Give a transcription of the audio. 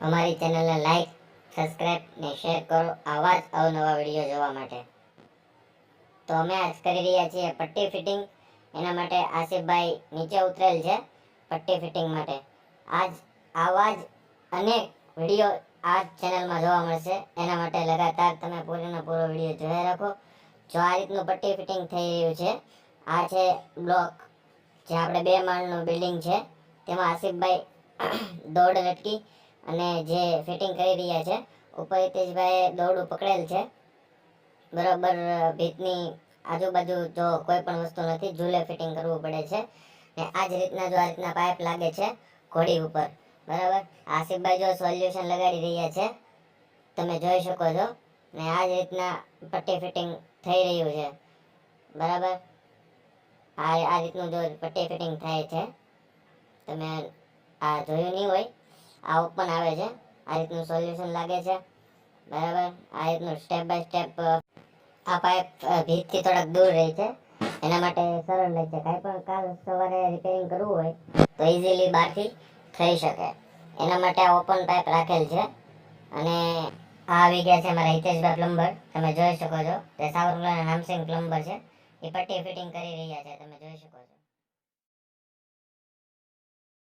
અમારી ચેનલને like, subscribe ને શેર કરો આવા જ અવનવા વિડીયો જોવા માટે. તો અમે આજ કરી રહ્યા છીએ પટ્ટી ફિટિંગ. એના માટે આસિફભાઈ નીચે ઉતરેલ છે પટ્ટી ફિટિંગ માટે. આવા જ અનેક વિડીયો આ ચેનલમાં જોવા મળશે. એના માટે લગાતાર તમે પૂરો વિડીયો જોયા રાખો. જો આ રીતનું પટ્ટી ફિટિંગ થઈ રહ્યું છે. આ છે બ્લોક, જે આપણે 2 માળનું બિલ્ડિંગ છે. તેમાં આસિફભાઈ દોડ લટકી અને જે ફિટિંગ કરી રહ્યા છે. ઉપર હિતેશભાઈએ દોરડું પકડેલ છે. બરોબર ભીતની આજુબાજુ જો કોઈ પણ વસ્તુ નથી, ઝૂલે ફિટિંગ કરવું પડે છે. ને આ જ રીતના જો આ રીતના પાઇપ લાગે છે ઘોડી ઉપર, બરાબર. આસિફભાઈ જો સોલ્યુશન લગાડી રહ્યા છે, તમે જોઈ શકો છો. ને આ જ રીતના પટ્ટી ફિટિંગ થઈ રહ્યું છે, બરાબર. આ રીતનું જો પટ્ટી ફિટિંગ થાય છે, તમે આ જોયું નહીં હોય. આ ઓપન આવે છે, આ રીતનું સોલ્યુશન લાગે છે, બરાબર. આ રીતનું સ્ટેપ બાય સ્ટેપ આ પાઇપ ભીતથી થોડાક દૂર રહે છે. એના માટે સરળ રહે છે. કાંઈ પણ કાલ સવારે રિપેરિંગ કરવું હોય તો ઇઝીલી બહારથી થઈ શકે. એના માટે આ ઓપન પાઇપ રાખેલ છે. અને આ આવી ગયા છે મારા હિતેશભાઈ પ્લમ્બર, તમે જોઈ શકો છો. તે સાવરકુંડલાના નામસિંગ પ્લમ્બર છે. એ પટ્ટી ફિટિંગ કરી રહ્યા છે, તમે જોઈ શકો છો.